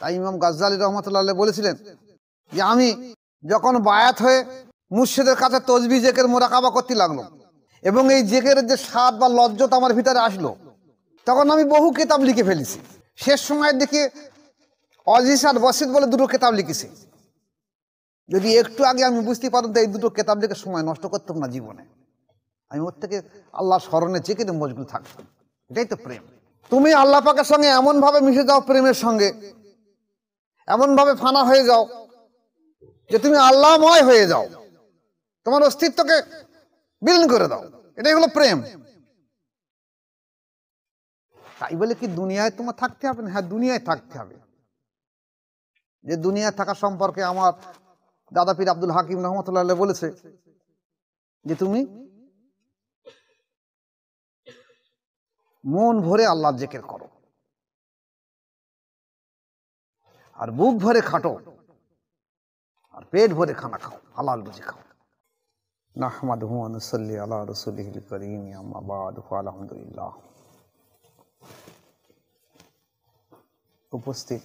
তাই ইমাম গাজ্জালী রহমতুল্লাহ আলাইহি বলেছিলেন যে আমি যখন বায়াত হয়ে মুর্শিদের কাছে তসবিহ জিকির মুরাকাবা করতে লাগলো এবং এই জিকিরের যে স্বাদ বা লজ্জত আমার ভিতরে আসলো, তখন আমি বহু কিতাব লিখে ফেলেছি। শেষ সময়ের দিকে অজিজ আর বসিত বলে দুটো কিতাব লিখেছি। যদি একটু আগে আমি বুঝতে পারতাম তো এই দুটো কিতাব লিখে সময় নষ্ট করতাম না জীবনে। আমি ওর থেকে আল্লাহর স্মরণে জিকিরে মশগুল থাকতাম। এটাই তো প্রেম। তুমি আল্লাহ পাকের সঙ্গে এমন ভাবে মিশে যাও, প্রেমের সঙ্গে এমন ভাবে ফানা হয়ে যাও যে তুমি আল্লাহময় হয়ে যাও, তোমার অস্তিত্বকে বিলীন করে দাও। এটাই হলো প্রেম। তাই বলে কি দুনিয়ায় তোমার থাকতে হবে না? হ্যাঁ, দুনিয়ায় থাকতে হবে। যে দুনিয়ায় থাকা সম্পর্কে আমার দাদা পীর আব্দুল হাকিম রহমতুল্লাহ আলাইহি বলেছে যে তুমি মন ভরে আল্লাহর জিকির করো আর বুক ভরে খাটো আর পেট ভরে খানা খাও, হালাল রুজি খাও। নাহমাদুহু ওয়া নুসাল্লি আলা রাসূলিহিল কারীম, আম্মা বা'দু, আলহামদুলিল্লাহ। উপস্থিত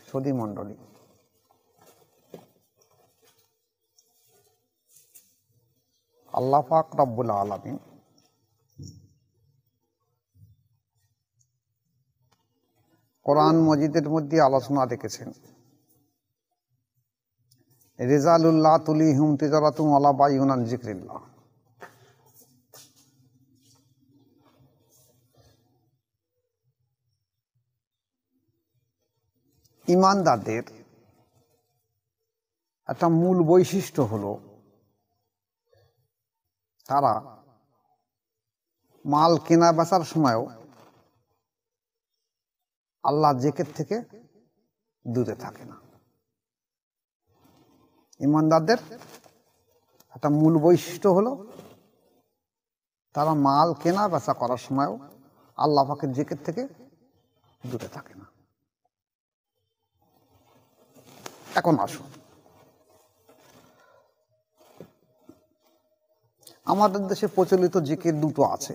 সুধী মণ্ডলী, আল্লাহ পাক রব্বুল আলামিন কোরআন মজিদের মধ্যে আলোচনা রেখেছেন, রিজালুল্লাহ তুলিহিম তিজারাতুন ওয়ালা বাইউন আন যিকরিল্লাহ। ঈমানদারদের একটা মূল বৈশিষ্ট্য হলো তারা মাল কেনা বেচার সময়ও আল্লাহ জিকির থেকে দূরে থাকে না। ঈমানদারদের একটা মূল বৈশিষ্ট্য হলো তারা মাল কেনা বেচা করার সময়ও আল্লাহ পাকের জিকির থেকে দূরে থাকে না। এখন আসুন, আমাদের দেশে প্রচলিত জিকির দুটো আছে,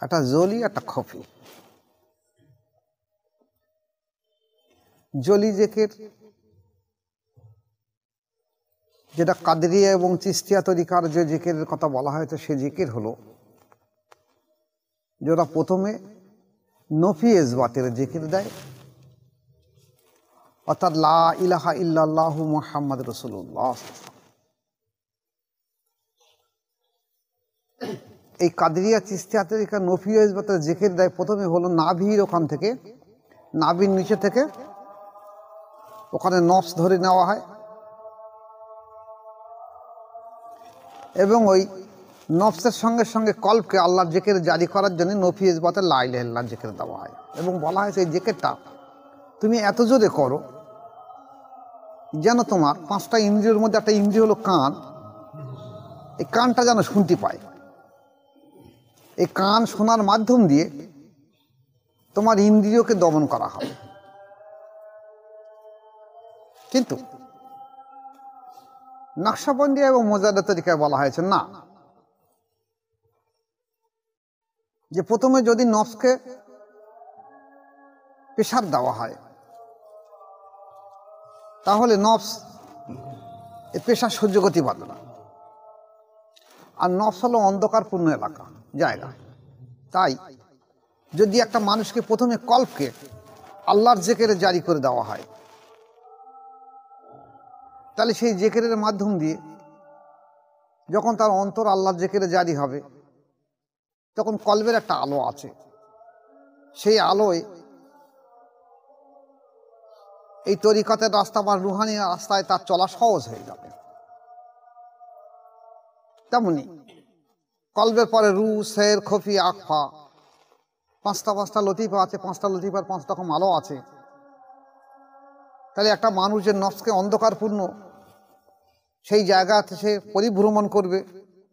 একটা জলি, একটা খফি। জলি জিকির যেটা কাদরিয়া এবং চিস্তিয়া তরিকার যে জিকিরের কথা বলা হয়েছে, সে জিকির হলো যেটা প্রথমে নফি ইসবাতের জিকির দেয়, অর্থাৎ লা ইলাহা ইল্লাল্লাহু মুহাম্মাদুর রাসূলুল্লাহ। এই কাদরিয়া চিস্তিয়া তরিকা নফি ইসবাতের জিকির দেয় প্রথমে হলো নাভির ওখান থেকে, নাভির নিচে থেকে ওখানে নফস ধরে নেওয়া হয় এবং ওই নফসের সঙ্গে সঙ্গে কল্পকে আল্লাহর জিকির জারি করার জন্য নফি ইসবাতের লা ইলাহা ইল্লাল্লাহ জিকির দেওয়া হয় এবং বলা হয়েছে এই জিকিরটা তুমি এত জোরে করো যেন তোমার পাঁচটা ইন্দ্রিয়ের মধ্যে একটা ইন্দ্রিয় হলো কান, এই কানটা যেন শুনতে পায়। এই কান শোনার মাধ্যম দিয়ে তোমার ইন্দ্রিয়কে দমন করা হবে। কিন্তু নকশবন্দি এবং মোজাদ্দেদ তরিকায় বলা হয়েছে না, যে প্রথমে যদি নফসকে প্রেসার দেওয়া হয় তাহলে নফস এই প্রেসার সহ্য করতে পারবে না। আর নফস হলো অন্ধকারপূর্ণ এলাকা, জায়গা। তাই যদি একটা মানুষকে প্রথমে কল্পকে আল্লাহর জিকিরে জারি করে দেওয়া হয়, তাহলে সেই জিকিরের মাধ্যম দিয়ে যখন তার অন্তর আল্লাহর জিকিরে জারি হবে, তখন কলবের একটা আলো আছে, সেই আলোয় এই তরিকতের রাস্তা বা রুহানি রাস্তায় তার চলা সহজ হয়ে যাবে। তেমনি কলবের পরে রু, সের, খফি, আকফা, পাঁচটা লতিফা আছে, পাঁচটা লতিফার পাঁচ রকম আলো আছে। তাহলে একটা মানুষ যে নফসকে অন্ধকারপূর্ণ সেই জায়গাতে সে পরিভ্রমণ করবে,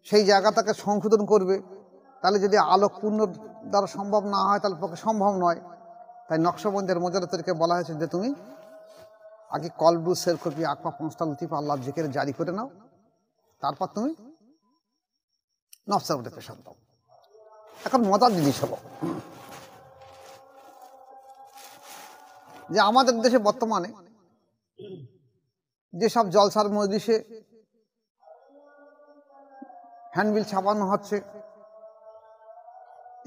সেই জায়গাটাকে সংশোধন করবে, তাহলে যদি আলোকপূর্ণ দ্বারা সম্ভব না হয় তাহলে পক্ষে সম্ভব নয়। তাই নকশবন্দের মোজাদ্দেদ তরিকায় বলা হয়েছে যে তুমি আগে কলবু, সের, খফি, আকফা, পাঁচটা লতিফা আল্লাহর জিকিরে জারি করে নাও, তারপর তুমি নফসের মধ্যে প্রেসার দাও। এখন মজার জিনিস হলো, যে আমাদের দেশে বর্তমানে যেসব জলসার মজলিসে হ্যান্ডবিল ছাপানো হচ্ছে,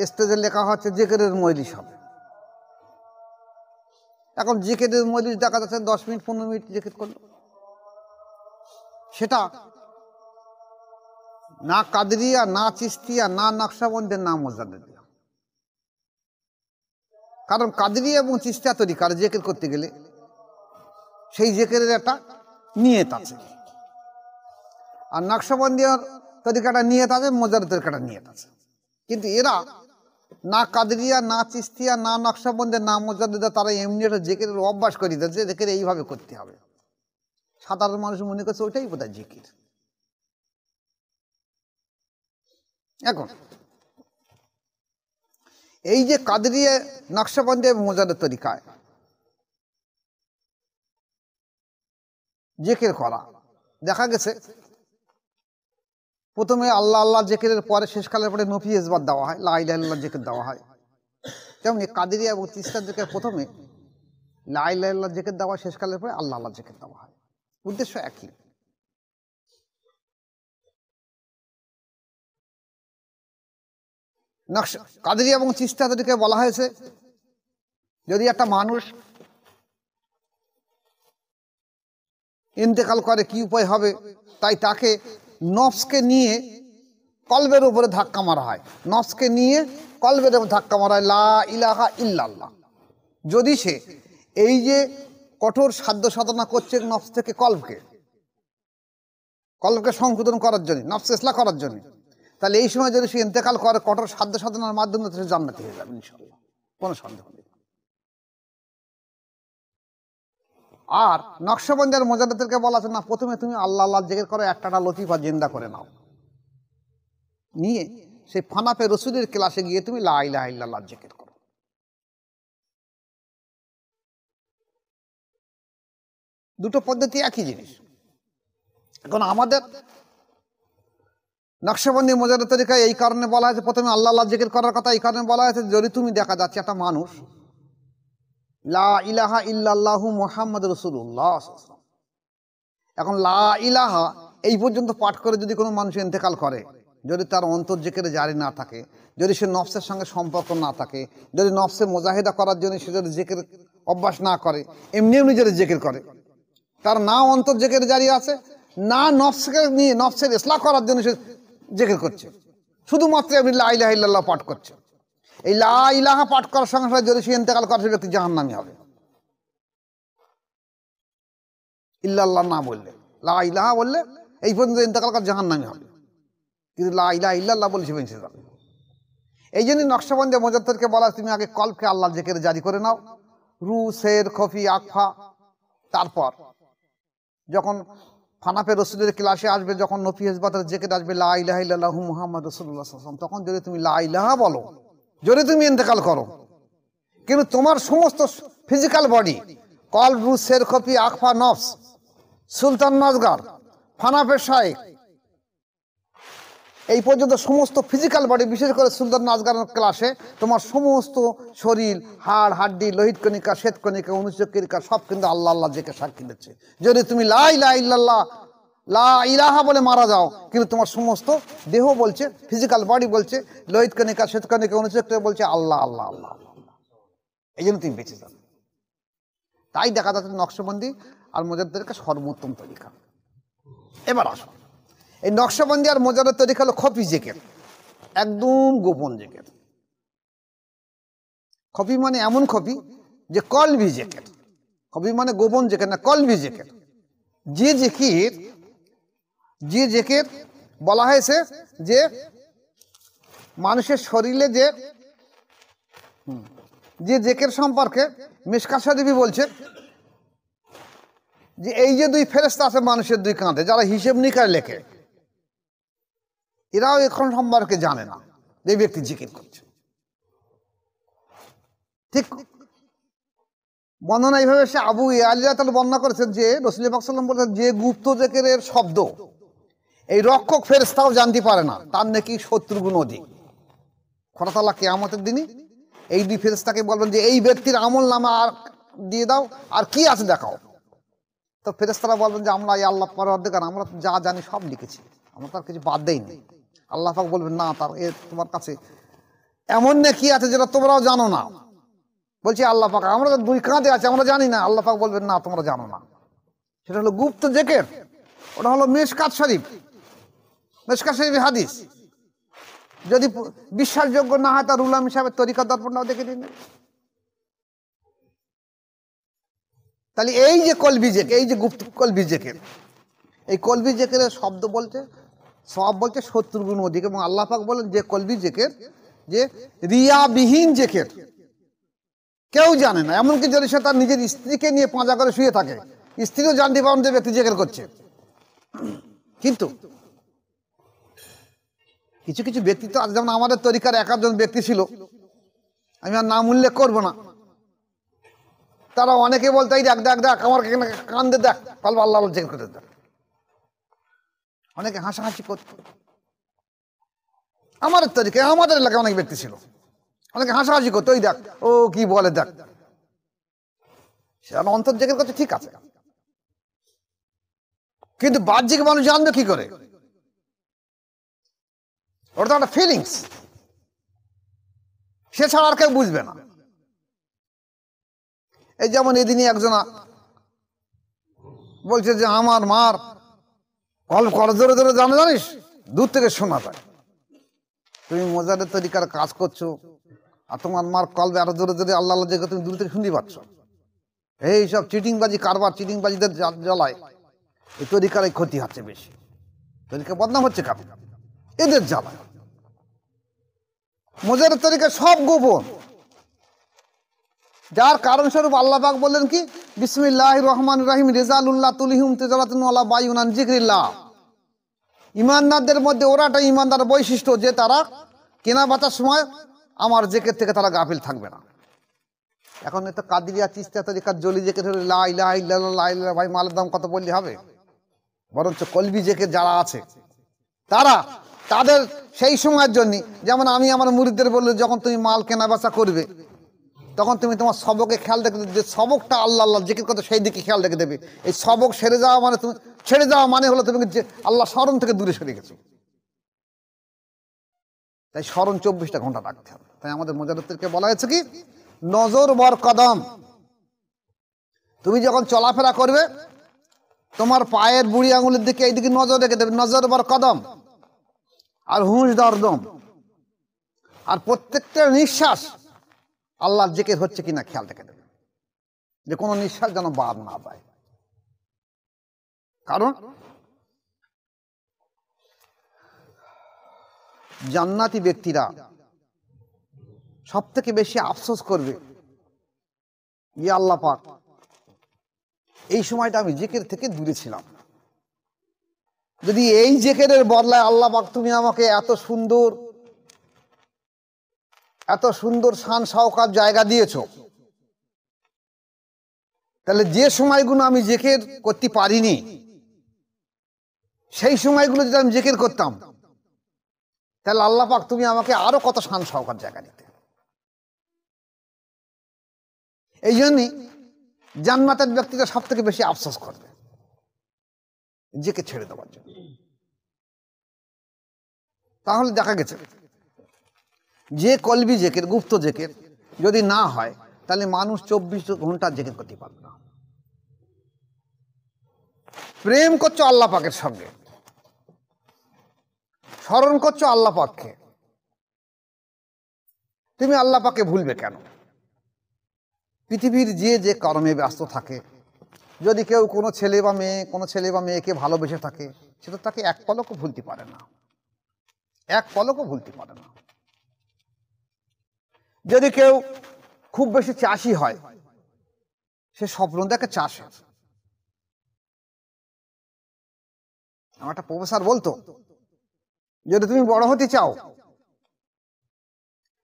স্টেজে লেখা হচ্ছে জিকিরের মজলিস হবে। এখন জিকিরের মজলিস দেখা যাচ্ছে 10 মিনিট 15 মিনিট জিকির করলো। সেটা না কাদরিয়া, না চিস্তিয়া, না নকশবন্দের, না মোজাদ্দেদিয়া। কারণ কাদরিয়া এবং চিস্তিয়া তরিকার জিকির করতে গেলে সেই জিকিরের একটা নিয়ত আছে, আর নকশবন্দিয়ার তরিকাটা নিয়ত আছে, মোজাদ্দেদ তরিকাটা নিয়ত আছে। কিন্তু এরা না কাদরিয়া, না চিস্তিয়া, না নকশবন্দের, না মোজাদ্দেদা, তারা এমনি একটা জিকিরের অভ্যাস করে দিয়েছে, জিকির এইভাবে করতে হবে। সাধারণ মানুষ মনে করছে ওইটাই বোধহয় জিকির। এখন এই যে কাদরিয়া, নকশবন্দি এবং মোজাদ্দেদ তরিকায় জিকির করা, দেখা গেছে প্রথমে আল্লাহ আল্লাহ জিকিরের পরে শেষকালের পরে নফি ইসবাত দেওয়া হয়, লা ইলাহা ইল্লাল্লাহ জিকির দেওয়া হয়। তেমনি কাদরিয়া এবং চিশতিয়াদের প্রথমে লা ইলাহা ইল্লাল্লাহ জিকির দেওয়া হয়, শেষকালের পরে আল্লাহ আল্লাহ জিকির দেওয়া হয়। উদ্দেশ্য একই। কাদরিয়া এবং চিশতিয়াদেরকে বলা হয়েছে যদি একটা মানুষ ইন্তেকাল করে কি উপায় হবে, তাই তাকে নফসকে নিয়ে কলবের উপরে ধাক্কা মারা হয়। নফসকে নিয়ে কলবের উপরে ধাক্কা মারা হয়, লা ইলাহা ইল্লাল্লাহ। যদি সে এই যে কঠোর সাধ্য সাধনা করছে নফস থেকে কলবকে সংশোধন করার জন্য, নফস ইসলাহ করার জন্য, তাহলে এই সময় যদি সে ইন্তেকাল করে কঠোর সাধ্য সাধনার মাধ্যমে সে জান্নাতি হয়ে যাবে ইনশাআল্লাহ, কোনো সন্দেহ নেই। আর নকশবন্দি আর মোজাদ্দেদকে বলা আছে না, প্রথমে তুমি আল্লাহ আল্লাহ জিকির করো, একটা লতিফা জিন্দা করে নাও, নিয়ে সেই ফানাপে রসুলের ক্লাসে গিয়ে তুমি লা ইলাহা ইল্লাল্লাহ জিকির করো। দুটো পদ্ধতি একই জিনিস। এখন আমাদের নকশবন্দি মোজাদ্দেদ তরিকায় এই কারণে বলা হয়েছে প্রথমে আল্লাহ আল্লাহ জিকির করার কথা, এই কারণে বলা হয়েছে যদি তুমি দেখা যাচ্ছে একটা মানুষ লা ইলাহা ইল্লাল্লাহু মুহাম্মাদুর রাসূলুল্লাহ, এখন লা ইলাহা এই পর্যন্ত পাঠ করে যদি কোনো মানুষ ইন্তেকাল করে, যদি তার অন্তর জিকিরে জারি না থাকে, যদি সে নফসের সঙ্গে সম্পর্ক না থাকে, যদি নফসে মুজাহিদা করার জন্য সে যদি জিকির অভ্যাস না করে, এমনি এমনি যদি জিকির করে, তার না অন্তর জিকিরে জারি আছে, না নফসকে নিয়ে নফসের ইসলাহ করার জন্য সে জিকির করছে, শুধুমাত্র এমনি লা ইলাহা ইল্লাল্লাহ পাঠ করছে। এই লা ইলাহা পাঠ করার সঙ্গে সঙ্গে যদি সে ইন্তেকাল করে, সে ব্যক্তি জাহান্নামী হবে। ইল্লাল্লাহ না বললে, লা ইলাহা বললে এই পর্যন্ত ইন্তেকাল করে জাহান্নামী হবে, কিন্তু লা ইলাহা ইল্লাল্লাহ বলে সে বেঁচে যাবে। এই জন্যই নকশবন্দি মোজাদ্দেদকে বলা তুমি আগে কলবকে আল্লাহ জিকিরে জারি করে নাও, রু সের খফি আকফা, তারপর যখন ফানাপে রসুলের ক্লাসে আসবে, যখন নফি ইসবাতের জিকির আসবে লা ইলাহা ইল্লাল্লাহু মুহাম্মাদুর রাসূলুল্লাহ সাল্লাল্লাহু আলাইহি ওয়াসাল্লাম, তখন যদি তুমি লা ইলাহা বলো, যদি তুমি ইন্তেকাল করো, কিন্তু তোমার সমস্ত ফিজিক্যাল বডি কলব, রু সের খফি আকফা, নফস, সুলতান মাজগার, ফানাপে শাইখ, এই পর্যন্ত সমস্ত ফিজিক্যাল বডি, বিশেষ করে সুলতান মাজগারের ক্লাসে তোমার সমস্ত শরীর, হাড় হাড্ডি, লোহিত কণিকা, শ্বেত কণিকা, অনুচক্রিকা সব কিন্তু আল্লাহ আল্লাহ জিকির সাক্ষী দিচ্ছে। যদি তুমি লা ইলাহা ইল্লাল্লাহ লা ইলাহা বলে মারা যাও, কিন্তু তোমার সমস্ত দেহ বলছে, ফিজিক্যাল বডি বলছে, লোহিত কণিকা, শ্বেত কণিকা, অনুচক্রিকা বলছে আল্লাহ আল্লাহ আল্লাহ আল্লাহ, এই জন্য তুমি বেঁচে যাবে। তাই দেখা যাচ্ছে নকশবন্দি আর মোজাদ্দেদকে সর্বোত্তম তরিকা। এবার আসো, এই নকশবন্দি আর মোজাদ্দেদ তরিকা হলো খফি জিকির, একদম গোপন জিকির। খফি মানে এমন খফি যে কলবি জিকির, খফি মানে গোপন জিকির না, কলবি জিকির। যে জিকির বলা হয়েছে যে মানুষের শরীরে যে জিকির সম্পর্কে মিশকাত শরীফে বলছে যে এই যে দুই ফেরেশতা আছে মানুষের দুই কাঁধে, যারা হিসেব নিকাশ লেখে, এরাও এখন সম্পর্কে জানে না যে ব্যক্তি জিকির করছে। ঠিক বর্ণনা এইভাবে সে আবু ইয়ালিয়া তাহলে বর্ণনা করেছেন যে রাসূল পাক সাল্লাল্লাহু আলাইহি ওয়াসাল্লাম বলেছেন যে গুপ্ত জিকিরের শব্দ এই রক্ষক ফেরেশতাও জানতে পারে না, তার নাকি 70 গুণ অধিক। খোদা তাআলা কিয়ামতের দিনে এই দুই ফেরেশতাকে বলবেন যে এই ব্যক্তির আমল নামা আর দিয়ে দাও, আর কি আছে দেখাও। তো ফেরেশতারা বলবেন যে আমরা এই আল্লাহ পরওয়ারদিগার, আমরা যা জানি সব লিখেছি, আমরা তার কিছু বাদ দেইনি। আল্লাহ পাক বলবেন না, তার তোমার কাছে এমন নেকি আছে যেটা তোমরাও জানো না। বলছি আল্লাহ পাক আমরা তো দুই কাঁধে আছে, আমরা জানি না। আল্লাহ পাক বলবেন না, তোমরা জানো না। সেটা হলো গুপ্ত জিকির, ওটা হলো মিশকাত শরীফ, মিশকাত শরীফ হাদিস। যদি বিশ্বাসযোগ্য না হয় তার উলাম হিসাবে তরিকা দর্পণটাও দেখে দিন। তাহলে এই যে কলবি জিকির, এই যে গুপ্ত কলবি জিকির, এই কলবি জিকিরের শব্দ বলছে সব বলছে 70 গুণ অধিক। এবং আল্লাহ পাক বলেন যে কলবি জিকির যে রিয়াবিহীন জিকির, কেউ জানে না। এমনকি যদি সে তার নিজের স্ত্রীকে নিয়ে পাঁজা করে শুয়ে থাকে, স্ত্রীও জানতে পারেন যে ব্যক্তি জিকির করছে। কিন্তু কিছু কিছু ব্যক্তি তো আজ, যেমন আমাদের তরিকার একজন ব্যক্তি ছিল, আমি আর নাম উল্লেখ করবো না, তারা অনেকে বলতো এই দেখ দেখ দেখ আমার কান্দে দেখ পালবা আল্লাহ জিকির করতে দেখ। অনেকে হাসাহাসি করতো। আমাদের তরিকায় আমাদের এলাকায় অনেক ব্যক্তি ছিল, অনেকে হাসাহাসি করতো, ওই দেখ ও কি বলে দেখ। সে অন্তর জিকির করছে, ঠিক আছে, কিন্তু বাহ্যিক মানুষ জানবে কি করে? ওটা তো একটা ফিলিংস, সে ছাড়া আর কেউ বুঝবে না। এই যেমন এদিনই একজনা বলছে যে আমার মার কল্প কর জোরে জোরে জানে, জানিস দূর থেকে শোনা যায়। তুমি মোজাদের তরিকার কাজ করছো আর তোমার মার কল্প আরো জোরে জোরে আল্লাহ আল্লাহ জেগে তুমি দূর থেকে শুনতে পাচ্ছ। এই সব চিটিংবাজি কারবার, চিটিংবাজিদের জ্বালায় এই তরিকার এই ক্ষতি হচ্ছে বেশি, তরিকা বদনাম হচ্ছে কারণ এদের জ্বালায়। মোজাদের তরিকা সব গোপন, যার কারণ স্বরূপ আল্লাহ পাক বললেন কি বিসমিল্লাহির রহমানির রহিম রিজালুল্লাহ তুলিহিম তিজারাতুন ওয়ালা বাইউন আন যিকরিল্লাহ। ঈমানদারদের মধ্যে ওরা একটা ঈমানদার বৈশিষ্ট্য যে তারা কেনা বেচার সময় আমার জিকির থেকে তারা গাফিল থাকবে না। এখন তো কাদিরিয়া চিশতিয়া তরিকার জলি জিকির হলো লা ইলাহা ইল্লাল্লাহ, লা ইলাহা, ভাই মালের দাম কত বললে হবে? বরঞ্চ কলবি জিকির যারা আছে তারা তাদের সেই সময়ের জন্য, যেমন আমি আমার মুরিদদের বললে যখন তুমি মাল কেনা বেচা করবে তখন তুমি তোমার সবকে খেয়াল রেখে দেবে, যে সবকটা আল্লাহ আল্লাহ জিকির করতে সেই দিকে খেয়াল রেখে দেবে। এই সবক সেরে যাওয়া মানে তুমি ছেড়ে যাওয়া মানে হলো তুমি আল্লাহ স্মরণ থেকে দূরে সরে গেছো। তাই স্মরণ 24টা ঘন্টা রাখতে হবে। তাই আমাদের মুজাদ্দিদকে বলা হয়েছে কি নজর বর কদম, তুমি যখন চলাফেরা করবে তোমার পায়ের বুড়ি আঙুলের দিকে এইদিকে নজর রেখে দেবে, নজর বর কদম। আর হুঁশ দরদম, আর প্রত্যেকটা নিঃশ্বাস আল্লাহর জিকির হচ্ছে কিনা খেয়াল রেখে দেবে, যে কোনো নিঃশ্বাস যেন বাদ না যায়। কারণ জান্নাতি ব্যক্তিরা সব থেকে বেশি আফসোস করবে, ইয়া আল্লাহ পাক এই সময়টা আমি জিকির থেকে দূরে ছিলাম। যদি এই জিকিরের বদলায় আল্লাহ পাক তুমি আমাকে এত সুন্দর শান শাওকাত জায়গা দিয়েছো, তাহলে যে সময়গুলো আমি জিকির করতে পারিনি সেই সময়গুলো যদি আমি জিকির করতাম তাহলে আল্লাহ পাক তুমি আমাকে আরো কত শান শাওকাত জায়গা দিতে। এই জন্যই জান্নাতের ব্যক্তিরা সব থেকে বেশি আফসোস করবে জিকির ছেড়ে দেওয়ার জন্য। তাহলে দেখা গেছে যে কলবি জিকির, গুপ্ত জিকির যদি না হয় তাহলে মানুষ 24 ঘন্টা জিকির করতে পারবে না। প্রেম করছো আল্লাহ পাকের সঙ্গে, স্মরণ করছো আল্লাহ পাককে, তুমি আল্লাহ পাককে ভুলবে কেন? পৃথিবীর যে কর্মে ব্যস্ত থাকে, যদি কেউ কোনো ছেলে বা মেয়েকে ভালোবেসে থাকে সেটা তাকে এক পলকও ভুলতে পারে না, এক পলকও ভুলতে পারে না। যদি কেউ খুব বেশি চাষি হয় সে স্বপ্ন দেখে চাষের। আমার একটা প্রফেসর বলতো যদি তুমি বড় হতে চাও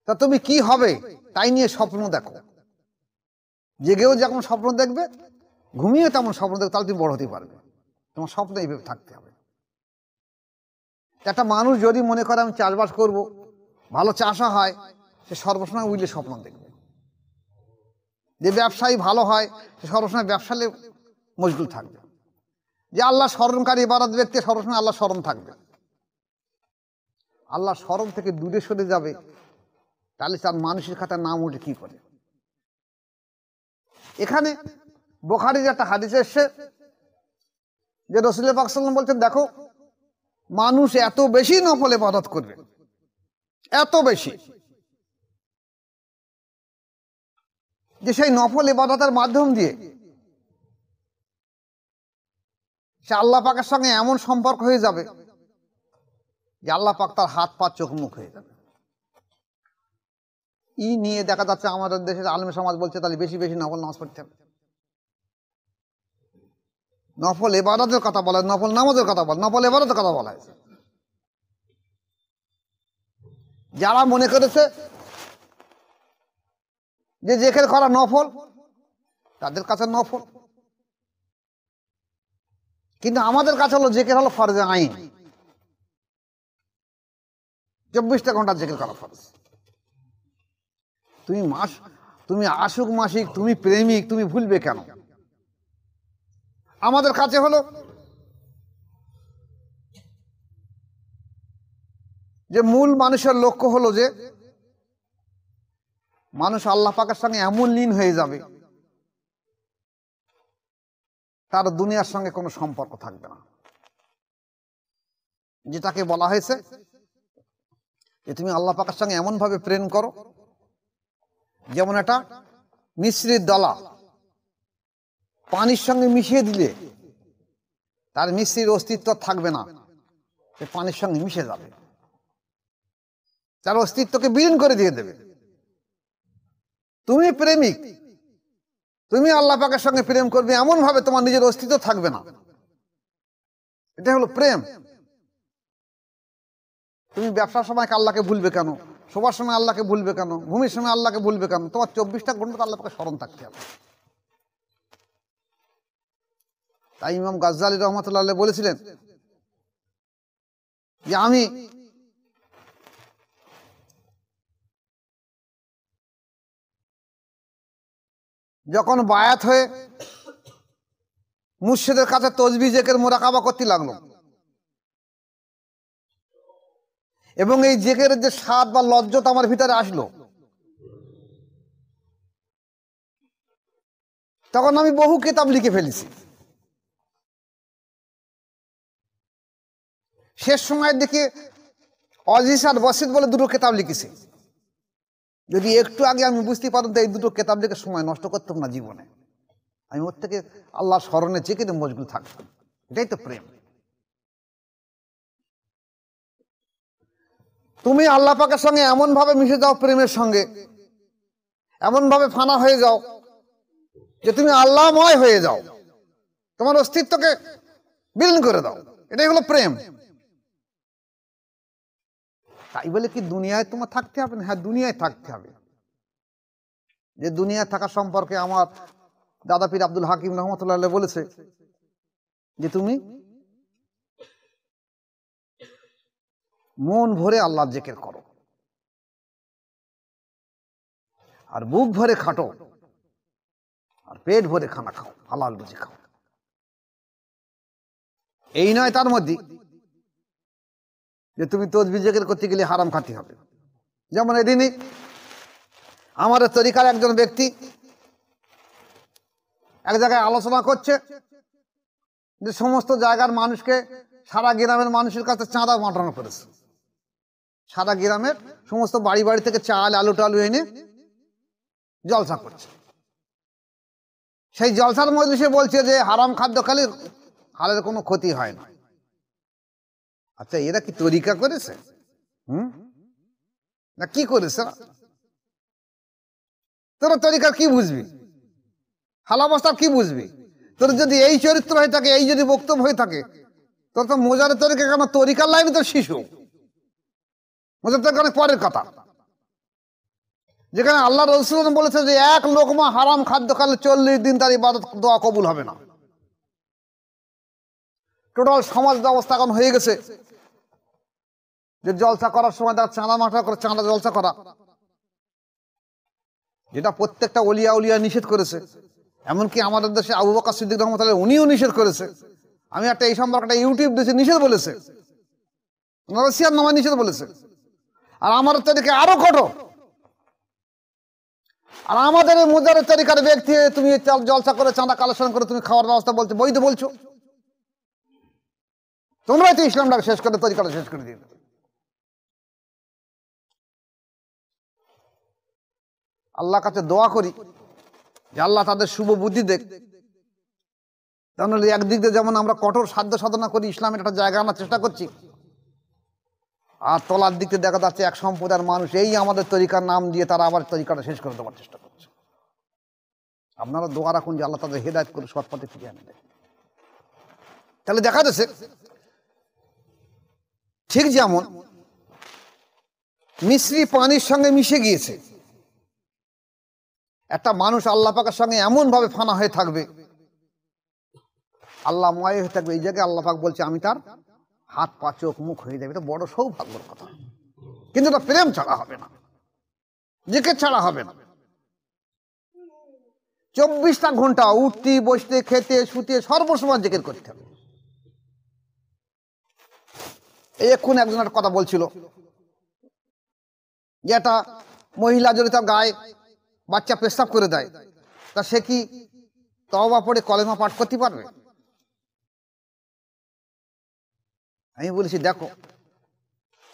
তা তুমি কি হবে তাই নিয়ে স্বপ্ন দেখো। জেগেও যখন স্বপ্ন দেখবে, ঘুমিয়ে তেমন স্বপ্ন দেখবে, তাহলে তুমি বড় হতে পারবে। তোমার স্বপ্ন এইভাবে থাকতে হবে। একটা মানুষ যদি মনে করে আমি চাষবাস করব, ভালো চাষা হয়, সে সর্বসময় উইলে স্বপ্ন দেখবে। যে ব্যবসায়ী ভালো হয় সে সর্বসময় ব্যবসালে মশগুল থাকবে। যে আল্লাহ স্মরণকারী ইবাদত ব্যক্তি সর্বসময় আল্লাহ স্মরণ থাকবে। আল্লাহ স্মরণ থেকে দূরে সরে যাবে, তাহলে তার মানুষের খাতায় নাম ওঠে কি করে? এখানে বুখারীর একটা হাদিস এসছে যে রাসূল পাক সাল্লাল্লাহু আলাইহি ওয়াসাল্লাম বলছেন, দেখো মানুষ এত বেশি নফল ইবাদত করবে, এত বেশি, যে সেই নফল ইবাদতের মাধ্যম দিয়ে সে আল্লাহ পাকের সঙ্গে এমন সম্পর্ক হয়ে যাবে যে আল্লাহ পাক তার হাত পা চোখ মুখ হয়ে যাবে। ই নিয়ে দেখা যাচ্ছে আমাদের দেশের আলেম সমাজ বলছে তাহলে বেশি বেশি নফল নামাজ পড়তে হবে। নফল ইবাদতের কথা বলা, নফল নামাজের কথা বলা, নফল ইবাদতের কথা বলা হয়েছে। যারা মনে করেছে যে জিকির করা নফল, তাদের কাছে নফল, কিন্তু আমাদের কাছে হলো জিকির হলো ফরজে আইন। 24টা ঘন্টা জিকির করা ফরজ। তুমি আশুক মাসিক, তুমি প্রেমিক, তুমি ভুলবে কেন? আমাদের কাছে হলো যে মূল মানুষের লক্ষ্য হলো যে মানুষ আল্লাহ পাকের সঙ্গে এমন লীন হয়ে যাবে তার দুনিয়ার সঙ্গে কোনো সম্পর্ক থাকবে না। যেটাকে বলা হয়েছে যে তুমি আল্লাহ পাকের সঙ্গে এমন ভাবে প্রেম করো যেমন একটা মিশ্রিত দলা পানির সঙ্গে মিশিয়ে দিলে তার মিশ্রির অস্তিত্ব থাকবে না, সে পানির সঙ্গে মিশে যাবে, তার অস্তিত্বকে বিলীন করে দিয়ে দেবে। তুমি প্রেমিক, তুমি আল্লাহ পাকের সঙ্গে প্রেম করবে এমন ভাবে তোমার নিজের অস্তিত্ব থাকবে না, এটা হলো প্রেম। তুমি ব্যবসার সময় আল্লাহকে ভুলবে কেন? শোবার সময় আল্লাহকে ভুলবে কেন? ঘুমের সময় আল্লাহকে ভুলবে কেন? তোমার 24টা ঘন্টা আল্লাহ পাকে স্মরণ থাকতে হবে। তাই ইমাম গাজ্জালী রহমাতুল্লাহ আলাইহি বলেছিলেন যে আমি যখন বায়াত হয়ে মুর্শিদের কাছে তসবিহ জিকির মুরাকাবা করতে লাগলো, এবং এই জিকিরের যে স্বাদ বা লজ্জত আমার ভিতরে আসলো, তখন আমি বহু কিতাব লিখে ফেলেছি। শেষ সময়ের দিকে অজিজ আর বসিত বলে দুটো কিতাব লিখেছি। যদি একটু আগে আমি বুঝতে পারতাম তো এই দুটো কিতাব লিখে সময় নষ্ট করতাম না জীবনে, আমি ওর থেকে আল্লাহ স্মরণে জিকিরে মশগুল থাকতাম। এটাই তো প্রেম। তুমি আল্লাহ পাকের সঙ্গে এমন ভাবে মিশে যাও, প্রেমের সঙ্গে এমন ভাবে ফানা হয়ে যাও যে তুমি আল্লাহময় হয়ে যাও, তোমার অস্তিত্বকে বিলীন করে দাও। এটাই হলো প্রেম। তাই বলে কি দুনিয়ায় তোমার থাকতে হবে না? হ্যাঁ, দুনিয়ায় থাকতে হবে। যে দুনিয়ায় থাকা সম্পর্কে আমার দাদা পীর আব্দুল হাকিম রহমতুল্লাহ আলাইহি বলেছে যে তুমি মন ভরে আল্লাহর জিকির করো, আর বুক ভরে খাটো, আর পেট ভরে খানা খাও, হালাল রুজি খাও। এই নয় তার মধ্যে যে তুমি তসবিহ জিকির করতে গেলে হারাম খাতে হবে। যেমন এদিনই আমাদের তরিকার একজন ব্যক্তি এক জায়গায় আলোচনা করছে যে সমস্ত জায়গার মানুষকে, সারা গ্রামের মানুষের কাছে চাঁদা বাঁটানো করেছে। সারা গ্রামের সমস্ত বাড়ি বাড়ি থেকে চাল আলু টালু এনে জলসা করছে। সেই জলসার মধ্যে সে বলছে যে হারাম খাদ্য খালি হালের কোনো ক্ষতি হয় না। আচ্ছা, এরা কি তরিকা করেছে? না কি করেছে? তোরা তরিকা কি বুঝবি? হালাবস্তা কি বুঝবি? তোর যদি এই চরিত্র হয়ে থাকে, এই যদি বক্তব্য হয়ে থাকে, তোর তো মোজারের তরিকা কেন? তরিকার লাইনে তোর শিশু, মোজার তরিকা অনেক পরের কথা। যেখানে আল্লাহ রাসূল বলেছে যে এক লোকমা হারাম খাদ্য খালে 40 দিন তার ইবাদত দোয়া কবুল হবে না। টোটাল সমাজ ব্যবস্থা এখন হয়ে গেছে যে জলসা করার সময় তার চাঁদা মাঠা করে চাঁদা জলসা করা, যেটা প্রত্যেকটা অলিয়া উলিয়া নিষেধ করেছে। এমনকি আমাদের দেশে আবু বকর সিদ্দিক রহমতুল্লাহ উনিও নিষেধ করেছে। আমি একটা এই সম্পর্কে একটা ইউটিউব দেশে নিষেধ বলেছে, রাশিয়ার নামা নিষেধ বলেছে। আর আমাদের তরিকা আরো কঠোর। আর আমাদের মুজারের তরিকার ব্যক্তি তুমি জলসা করে চাঁদা কালেকশন করে তুমি খাওয়ার ব্যবস্থা বলছো, বৈধ বলছো। তোমরাই তো ইসলামটাকে শেষ করে তরিকাটা শেষ করে দিয়ে। আল্লাহ কাছে দোয়া করি যে আল্লাহ তাদের শুভ বুদ্ধি দেখ। তাহলে একদিক দিয়ে যেমন আমরা কঠোর সাধ্য সাধনা করি ইসলামের একটা জায়গা আনার চেষ্টা করছি, আর তলার দিক থেকে দেখা যাচ্ছে এক সম্প্রদায়ের মানুষ এই আমাদের তরিকার নাম দিয়ে তারা আবার তরিকাটা শেষ করে দেওয়ার চেষ্টা করছে। আপনারা দোয়া রাখুন যে আল্লাহ তাদের হেদায়েত করে সৎ পথে ফিরিয়ে আনে। তাহলে দেখা যাচ্ছে ঠিক যেমন মিশ্রি পানির সঙ্গে মিশে গিয়েছে, একটা মানুষ আল্লাহ পাকের সঙ্গে এমন ভাবে ফানা হয়ে থাকবে, আল্লাহ ময় হয়ে থাকবে, এই জায়গায় আল্লাহ পাক বলছে আমি তার হাত পা চোখ মুখ হয়ে যাবে। এটা বড় সৌভাগ্যের কথা। কিন্তু এটা প্রেম ছাড়া হবে না, জিকির ছাড়া হবে না। 24টা ঘন্টা উঠতে বসতে খেতে শুতে সর্বসময় জিকির করতে হবে। এই এখন একজন একটা কথা বলছিল যে একটা মহিলা যদি তার গায়ে বাচ্চা পেশাব করে দেয়, তা সে কি তওবা পড়ে কলেমা পাঠ করতে পারবে? আমি বলেছি দেখো,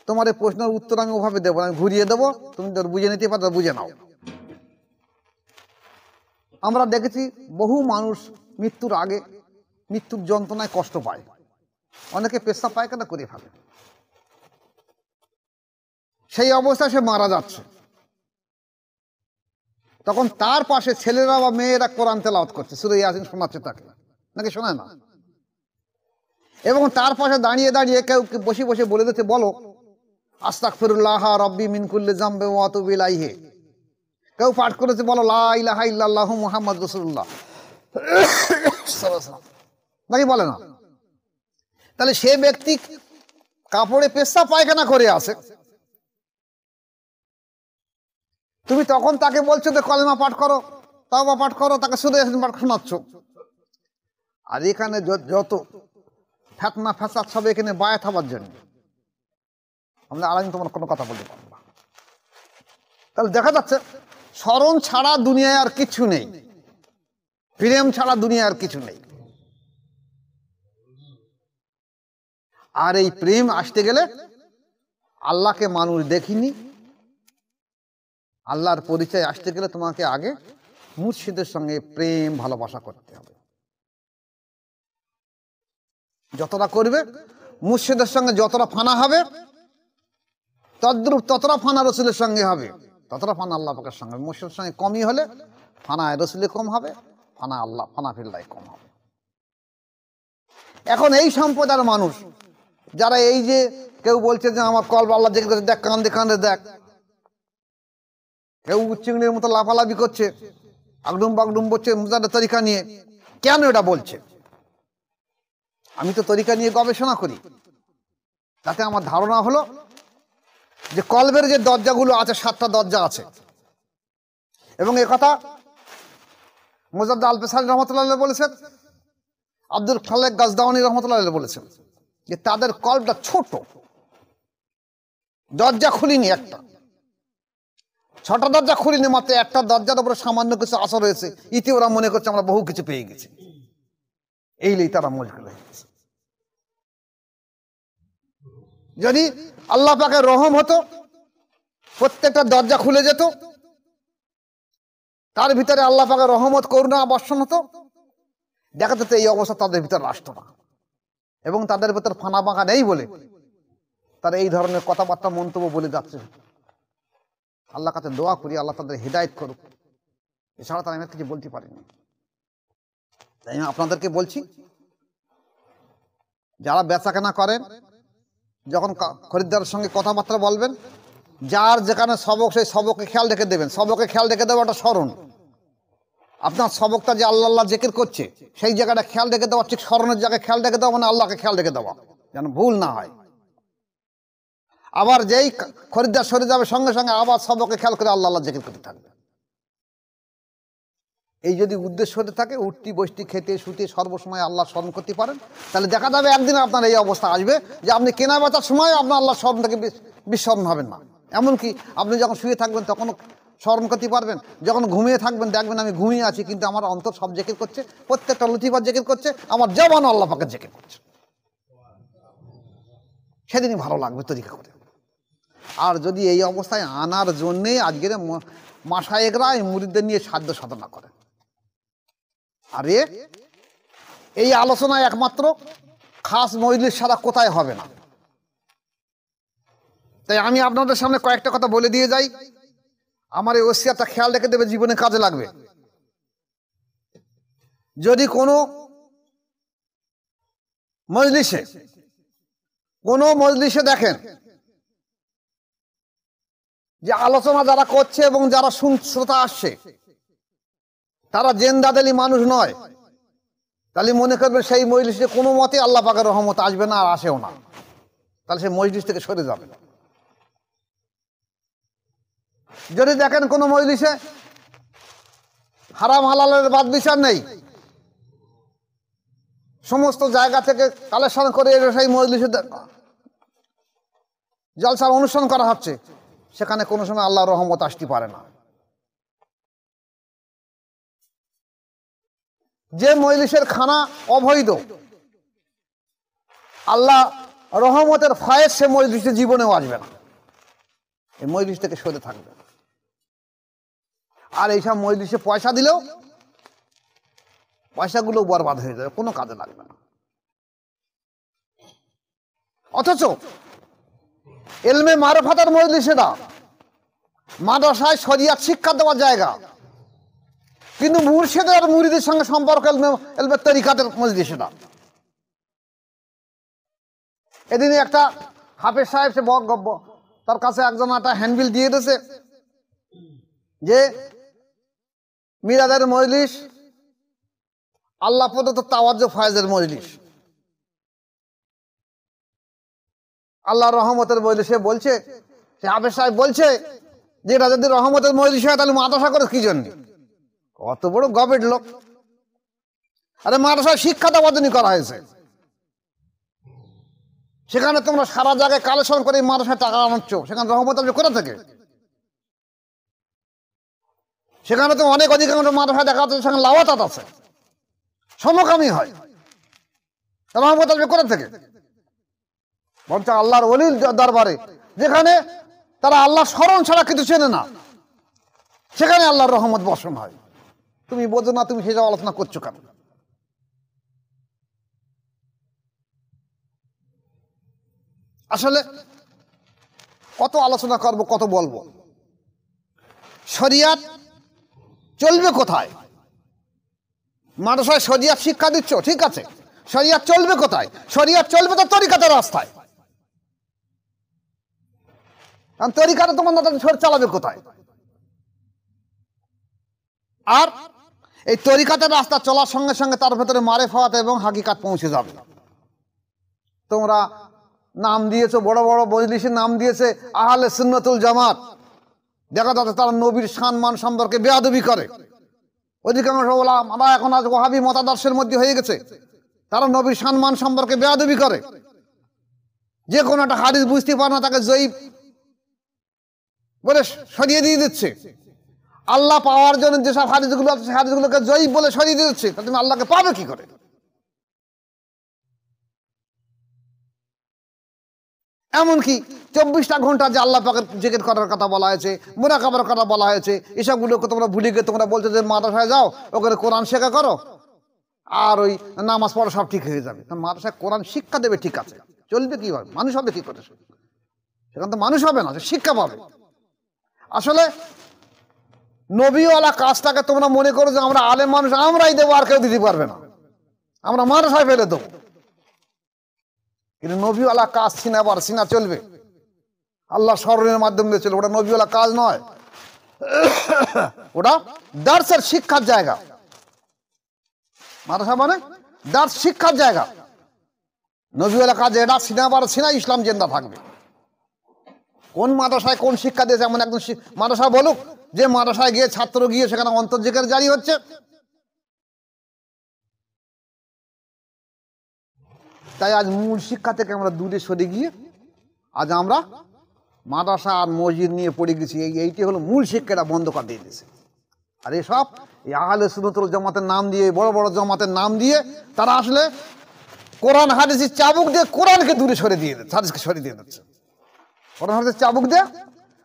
তোমার এই প্রশ্নের উত্তর আমি ওভাবে দেবো না, আমি ঘুরিয়ে দেবো, তুমি বুঝে নিতে পারো, বুঝে নাও। আমরা দেখেছি বহু মানুষ মৃত্যুর আগে মৃত্যুর যন্ত্রণায় কষ্ট পায়, অনেকে পেশাব পায়খানা করে ফেলে, সেই অবস্থায় সে মারা যাচ্ছে। তখন তার পাশে ছেলেরা বা মেয়েরা কোরআন তেলাওয়াত করছে, সূরা ইয়াসিন শোনাচ্ছে তাকে, নাকি শোনায় না? এবং তার পাশে দাঁড়িয়ে দাঁড়িয়ে কেউ বসে বসে বলে দিচ্ছে বলো আস্তাগফিরুল্লাহ রাব্বি মিন কুল্লি যামবি ওয়া আতুবু ইলাইহি। কেউ পাঠ করেছে বলো লা ইলাহা ইল্লাল্লাহু মুহাম্মাদুর রাসূলুল্লাহ নাকি বলে না? তাহলে সে ব্যক্তি কাপড়ে পেশাব পায়খানা করে আসে, তুমি তখন তাকে বলছো যে কলেমা পাঠ করো, তওবা পাঠ করো, তাকে সূরা ইয়াসিন পাঠ শোনাচ্ছ। আর এখানে যত ফিতনা ফাসাদ সব এখানে বায়াত হবার জন্য। আমরা আর তোমার কোনো কথা বলতে পারবো না। তাহলে দেখা যাচ্ছে স্মরণ ছাড়া দুনিয়ায় আর কিছু নেই, প্রেম ছাড়া দুনিয়ায় আর কিছু নেই। আর এই প্রেম আসতে গেলে আল্লাহকে মানুষ দেখিনি, আল্লাহর পরিচয় আসতে গেলে তোমাকে আগে মুর্শিদের সঙ্গে প্রেম ভালোবাসা করতে হবে। যতটা করবে মুর্শিদের সঙ্গে যতটা ফানা হবে, তদ্রূপ ততটা ফানা রসুলের সঙ্গে হবে, ততটা ফানা আল্লাহ পাকের সঙ্গে। মুর্শিদের সঙ্গে কমই হলে ফানা রসুলে কম হবে, ফানা আল্লাহ ফানা ফিল্লাহ কম হবে। এখন এই সম্প্রদায়ের মানুষ যারা এই যে কেউ বলছে যে আমার কল আল্লাহ দেখে দেখ, কান্দে কান্দে দেখ, কেউ চিংড়ির মতো লাফালাফি করছে, আগডুম বাগডুম বলছে মুজাদের তরিকা নিয়ে। কেন এটা বলছে? আমি তো তরিকা নিয়ে গবেষণা করি, তাতে আমার ধারণা হলো যে কলবের যে দরজাগুলো আছে 7টা দরজা আছে, এবং একথা মুজাদ্দিদ আল পেসারি রহমতুল্লাহ বলেছেন, আব্দুল খালেক গাজদাওয়ানি রহমতুল্লাহ বলেছেন যে তাদের কলবটা ছোট, দরজা খুলিনি একটা, 6টা দরজা খুলিনি, মাত্র একটা দরজার উপরে সামান্য কিছু আসর হয়েছে, ইতি ওরা মনে করছে আমরা বহু কিছু পেয়ে গেছি, এইলেই তারা মুশকিল হয়ে গেছে। যদি আল্লাহ পাকের রহম হতো, প্রত্যেকটা দরজা খুলে যেত, তার ভিতরে আল্লাহ পাকের রহমত করুণা বর্ষণ হতো, দেখা যেত এই অবস্থা তাদের ভিতরে আসতো না। এবং তাদের ভিতর ফানা বাঁকা নেই বলে তারা এই ধরনের কথাবার্তা মন্তব্য বলে যাচ্ছে। আল্লাহ কাছে দোয়া করি আল্লাহ তাদের হিদায়াত করুক, এছাড়া তারা আমি কিছু বলতে পারিনি। তাই আমি আপনাদেরকে বলছি, যারা বেচা কেনা করেন, যখন খরিদ্দারের সঙ্গে কথাবার্তা বলবেন, যার যেখানে সবক সেই সবকে খেয়াল রেখে দেবেন। সবকে খেয়াল রেখে দেওয়া একটা স্মরণ, আপনার সবকটা যে আল্লাহ আল্লাহ জিকির করছে সেই জায়গাটা খেয়াল রেখে দেওয়া, ঠিক স্মরণের জায়গায় খেয়াল রেখে দেওয়া, মানে আল্লাহকে খেয়াল রেখে দেওয়া যেন ভুল না হয়। আবার যেই খরিদ্দার সরে যাবে সঙ্গে সঙ্গে আবার সবকে খেয়াল করে আল্লাহ আল্লাহ জিকির করতে থাকবে। এই যদি উদ্দেশ্য হতে থাকে উঠতি বসতি খেতে শুতে সর্বসময় আল্লাহ স্মরণ করতে পারেন, তাহলে দেখা যাবে একদিন আপনার এই অবস্থা আসবে যে আপনি কেনা বেচার সময় আপনার আল্লাহ স্মরণ থেকে বিস্মরণ হবেন না। এমনকি আপনি যখন শুয়ে থাকবেন তখনও স্মরণ করতে পারবেন, যখন ঘুমিয়ে থাকবেন দেখবেন আমি ঘুমিয়ে আছি কিন্তু আমার অন্তর সব জেকের করছে, প্রত্যেকটা লতিফার জেকের করছে, আমার জবানও আল্লাহ পাকের জেকের করছে। সেদিনই ভালো লাগবে তরিকা করে। আর যদি এই অবস্থায় আনার জন্যে আজকের মাশায়েখরা এই মুরিদদের নিয়ে সাধ্য সাধনা করে, আরে এই আলোচনা একমাত্র খাস মজলিস ছাড়া কোথায় হবে না। তাই আমি আপনাদের সামনে কয়েকটা কথা বলে দিয়ে যাই, আমার এই ওসিয়াতটা খেয়াল রেখে দেবে, জীবনে কাজে লাগবে। যদি কোনো মজলিসে দেখেন যে আলোচনা যারা করছে এবং যারা শ্রোতা আসছে তারা জেন্দাদেলি মানুষ নয়, তাহলে মনে করবেন সেই মজলিসে কোনো মতে আল্লাহ পাকের রহমত আসবে না আর আসেও না, তাহলে সেই মজলিস থেকে সরে যাবে। যদি দেখেন কোনো মজলিসে হারাম হালালের বাদ বিচার নেই, সমস্ত জায়গা থেকে কালেকশন করে সেই মজলিসে জলসার অনুষ্ঠান করা হচ্ছে, সেখানে কোনো সময় আল্লাহর রহমত আসতে পারে না। যে মজলিসের খানা অবৈধ, আল্লাহ রহমতের ফায়েজ সে মজলিসে জীবনেও আসবে না, এই মজলিস থেকে সরে থাকবে। আর এইসব মজলিসে পয়সা দিলেও পয়সাগুলো বরবাদ হয়ে যাবে, কোনো কাজে লাগবে না। অথচ এলমে মারফাতের মজলিসেরা মাদ্রাসায় শরিয়াত শিক্ষা দেওয়ার জায়গা, কিন্তু মুর্শিদের আর মুরিদের সঙ্গে সম্পর্ক এলমে তরিকাতের মজলিসেরা। এদিনে একটা হাফেজ সাহেব সে তার কাছে একজন একটা হ্যান্ডবিল দিয়ে দিয়েছে যে মিরাদের মজলিস আল্লাহ প্রদত্ত তাওয়াজ্জুহ ফায়েজের মজলিস, আল্লাহর রহমতের মজলিস। সে বলছে, সে হাফেজ সাহেব বলছে যে এটা যদি রহমতের মজলিস হয় তাহলে মাদ্রাসা করে কি জন্য? কত বড় গবেট লোক! আরে মাদ্রাসায় শিক্ষা দেওয়ার জন্য করা হয়েছে, সেখানে তোমরা সারা জায়গায় কালেকশন করে মাদ্রাসায় টাকা আনাচ্ছ, সেখানে রহমত আসবে কোথা থেকে? সেখানে তো অনেক অধিকাংশ মাদ্রাসায় দেখা যাচ্ছে সেখানে লাওয়াতাত আছে, সমকামী হয়, রহমত আসবে কোথা থেকে? বরঞ্চ আল্লাহর ওলির দরবারে যেখানে তারা আল্লাহ স্মরণ ছাড়া কিছু চেনে না, সেখানে আল্লাহর রহমত বর্ষণ হয়। তুমি বোঝো না, তুমি সেসব আলোচনা করছো কেন? আসলে কত আলোচনা করব, কত বলবো। শরিয়াত চলবে কোথায়? মাদ্রাসায় শরিয়াত শিক্ষা দিচ্ছ, ঠিক আছে, শরিয়াত চলবে কোথায়? শরিয়াত চলবে তো তরিকাতের রাস্তায়। তরিকাতে তোমার চালাবে কোথায়? আর এই তরিকাতের রাস্তা চলার সঙ্গে সঙ্গে তার ভেতরে মারেফাত এবং হাকিকাত পৌঁছে যাবে। তোমরা নাম দিয়েছো, বড় বড় মজলিসের নাম দিয়েছে আহলে সুন্নাতুল জামাত, দেখা যাচ্ছে তারা নবীর সম্মান সম্পর্কে বেয়াদবি করে। অধিকাংশ ওলামা এখন আজ ওয়াহাবি মতাদর্শের মধ্যে হয়ে গেছে, তারা নবীর সম্মান সম্পর্কে বেয়াদবি করে। যে কোনো একটা হাদিস বুঝতে পারে না, তাকে জয়ীফ বলে সরিয়ে দিয়ে দিচ্ছে। আল্লাহ পাওয়ার জন্য যেসব হাদিসগুলো আছে সেই হাদিসগুলোকে জয়ীফ বলে সরিয়ে দিয়ে দিচ্ছে, তা তুমি আল্লাহকে পাবে কি করে? এমনকি 24টা ঘন্টা যে আল্লাহ পাকের জিকির করার কথা বলা হয়েছে, মুরাকাবার কথা বলা হয়েছে, এসবগুলোকে তোমরা ভুলে গিয়ে তোমরা বলছো যে মাদ্রাসায় যাও, ওখানে কোরআন শেখা করো আর ওই নামাজ পড়ো, সব ঠিক হয়ে যাবে। মাদ্রাসায় কোরআন শিক্ষা দেবে, ঠিক আছে, চলবে কিভাবে? মানুষ হবে কি করে? সেখানে তো মানুষ হবে না, শিক্ষা পাবে। আসলে নবীওয়ালা কাজটাকে তোমরা মনে করো যে আমরা আলেম মানুষ আমরাই দেবো, আর কেউ দিতে পারবে না, আমরা মাদ্রাসায় ফেলে দেবো। কিন্তু নবীওয়ালা কাজ সিনা চলবে, আল্লাহ স্মরণের মাধ্যমে চলবে। ওটা নবীওয়ালা কাজ নয়, ওটা দার্সের শিক্ষার জায়গা। মাদ্রাসা মানে দার্স শিক্ষার জায়গা। নবীওয়ালা কাজ এটা সিনা ইসলাম জেন্দা থাকবে। কোন মাদ্রাসায় কোন শিক্ষা দিয়েছে এমন একজন মাদ্রাসা বলুক যে মাদ্রাসায় গিয়ে ছাত্র গিয়ে সেখানে অন্তর্জিকের জারি হচ্ছে, তাই আজ মূল শিক্ষা থেকে আমরা দূরে সরে গিয়ে আজ আমরা মাদ্রাসা আর মসজিদ নিয়ে পড়ে গেছি। এইটি হলো মূল শিক্ষাটা বন্ধ করে দিয়ে দিয়েছে। আর এসব এই আহলে সুন্নাত ওয়াল জামাতের নাম দিয়ে, বড় বড় জামাতের নাম দিয়ে তারা আসলে কোরআন হাদিসের চাবুক দিয়ে কোরআনকে দূরে সরে দিয়ে দিচ্ছে, হাদিসকে সরিয়ে দিয়ে দিচ্ছে। কোরআন হাদিসের চাবুক দিয়ে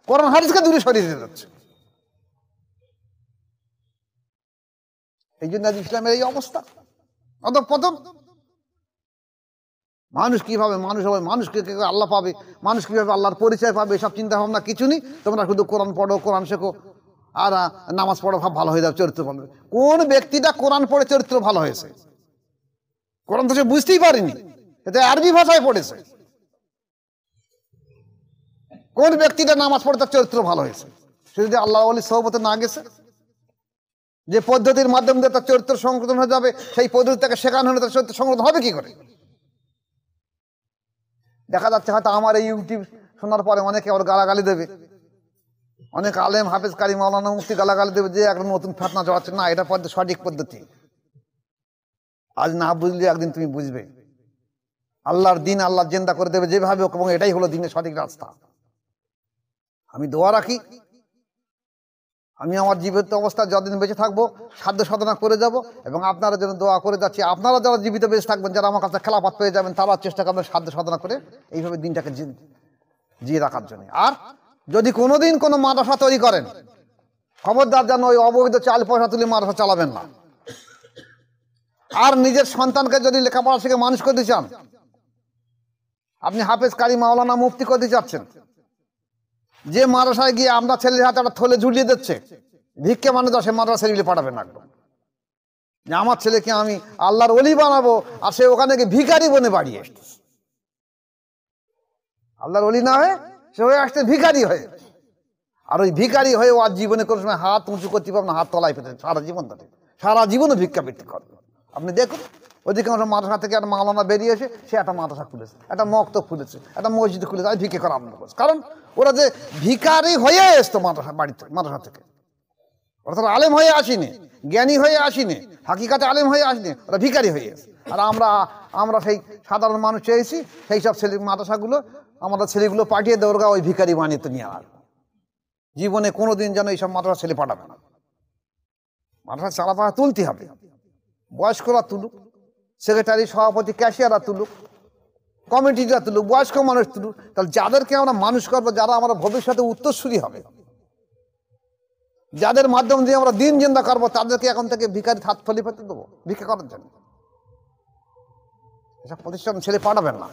কোরআন হাদিসকে দূরে সরিয়ে দিয়ে দিচ্ছে। এই জন্য আজ ইসলামের এই অবস্থা। প্রথম মানুষ কিভাবে মানুষ হবে, মানুষকে আল্লাহ পাবে, মানুষ কিভাবে আল্লাহর পরিচয় পাবে, এসব চিন্তা ভাবনা কিছু নেই। তোমরা শুধু কোরআন পড়ো, কোরআন শেখো, আর নামাজ পড়ো, ভালো হয়ে যাবে, চরিত্র ভালো। কোন ব্যক্তিটা কোরআন পড়ে চরিত্র ভালো হয়েছে? কোরআন তো সে বুঝতেই পারেনি, এতে আরবি ভাষায় পড়েছে। কোন ব্যক্তিটা নামাজ পড়ে তার চরিত্র ভালো হয়েছে? সে যদি আল্লাহ ওয়ালির সোহবতে না গেছে, যে পদ্ধতির মাধ্যম দিয়ে তার চরিত্র সংশোধন হয়ে যাবে, সেই পদ্ধতি তাকে শেখানো হলে তার চরিত্র সংশোধন হবে কি করে? দেখা যাচ্ছে হয়তো আমার এই ইউটিউব শোনার পরে অনেকে আবার গালাগালি দেবে, অনেক আলেম হাফেজ কারি মাওলানা মুফতি গালাগালি দেবে যে একটা নতুন ফেতনা জড়াচ্ছে। না, এটা পদ্ধতি সঠিক পদ্ধতি। আজ না বুঝলে একদিন তুমি বুঝবে। আল্লাহর দিন আল্লাহ জিন্দা করে দেবে যেভাবে হোক, এবং এটাই হলো দিনের সঠিক রাস্তা। আমি দোয়া রাখি, আমি আমার জীবিত অবস্থায় যতদিন বেঁচে থাকবো সাধ্য সাধনা করে যাব, এবং আপনারা যেন দোয়া করে যাচ্ছি, আপনারা যারা জীবিত বেঁচে থাকবেন, যারা আমার কাছে খেলাফত পেয়ে যাবেন, তারা চেষ্টা করবেন সাধ্য সাধনা করে এইভাবে দিনটাকে জিয়ে রাখার জন্য। আর যদি কোনোদিন কোনো মাদ্রাসা তৈরি করেন, খবরদার যেন ওই অবৈধ চাল পয়সা তুলে মাদ্রাসা চালাবেন না। আর নিজের সন্তানকে যদি লেখাপড়া শিখে মানুষ করতে চান, আপনি হাফেজ কারি মাওলানা মুফতি করতে চাচ্ছেন, যে মাদ্রাসায় গিয়ে আমরা ছেলের হাতে একটা থলে ঝুলিয়ে দিচ্ছে, ভিক্ষে মানুষ সে মাদ্রাসা ছেলে পাঠাবেন না। একদম যে আমার ছেলেকে আমি আল্লাহর ওলি বানাবো, আর সে ওখানে গিয়ে ভিখারি বনে বাড়ি আসছে। আল্লাহর ওলি না হয়ে সে হয়ে আসছে ভিখারি হয়ে। আর ওই ভিখারি হয়ে ও আর জীবনে কোনো সময় হাত উঁচু করতে পারবে না, হাত তলায় পেতে সারা জীবন ধরে, সারা জীবনও ভিক্ষাবৃত্তি করবে। আপনি দেখুন অধিকাংশ মাদ্রাসা থেকে একটা মাওলানা বেরিয়ে এসে সে একটা মাদ্রাসা খুলেছে, একটা মক্তব খুলেছে, একটা মসজিদ খুলেছে, আর ভিক্ষে করা আরম্ভ করেছে। কারণ ওরা যে ভিখারি হয়ে এসতো মাদ্রাসা বাড়িতে, মাদ্রাসা থেকে। ওরা তো আলেম হয়ে আসেনি, জ্ঞানী হয়ে আসেনি, হাকিকাতে আলেম হয়ে আসেনি, ওরা ভিখারি হয়ে এসে। আর আমরা সেই সাধারণ মানুষ চেয়েছি সেই সব ছেলে মাদ্রাসাগুলো, আমাদের ছেলেগুলো পাঠিয়ে দেওয়া ওই ভিখারি বানিয়ে তো নিয়ে আসবে। জীবনে কোনোদিন যেন এইসব মাদ্রাসা ছেলে পাঠাবে না। মাদ্রাসা চালাপাড়া তুলতে হবে, বয়স্করা তুলুক, সেক্রেটারি সভাপতি ক্যাশিয়াররা তুলুক, কমিটিরা তুলুক, বয়স্ক মানুষ তুলুক। তাহলে যাদেরকে আমরা মানুষ করবো, যারা আমরা ভবিষ্যতে উত্তরসূরি হবে, যাদের মাধ্যম দিয়ে আমরা দিন জিন্দা করবো, তাদেরকে এখন থেকে ভিখারি হাত ফলি পেতে দেবো ভিক্ষা করার জন্য? এসব প্রতিষ্ঠান ছেলে পাঠাবেন না।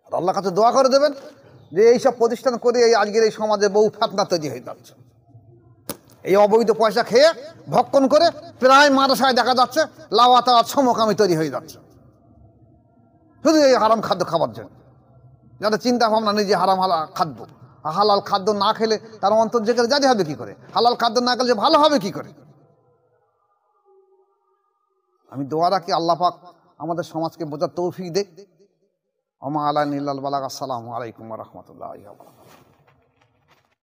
আর আল্লাহর কাছে দোয়া করে দেবেন যে এইসব প্রতিষ্ঠান করে এই আজকের এই সমাজে বহু ফেতনা তৈরি হয়ে যাচ্ছে। এই অবৈধ পয়সা খেয়ে ভক্ষণ করে প্রায় মাদ্রাসায় দেখা যাচ্ছে লাওয়াতাওয়াত সমকামী তৈরি হয়ে যাচ্ছে, শুধু এই হারাম খাদ্য খাবার জন্য। যাদের চিন্তা ভাবনা নেই যে হারাম খাদ্য, হালাল খাদ্য না খেলে তার অন্তর জেগে জারি হবে কি করে? হালাল খাদ্য না খেলে ভালো হবে কি করে? আমি দোয়া রাখি আল্লাহ পাক আমাদের সমাজকে বোঝার তৌফিক দেখ। ওমা আলাইনা ইল্লাল বালাগ। আসসালামু আলাইকুম ওয়া রাহমাতুল্লাহি ওয়া বারাকাতুহু।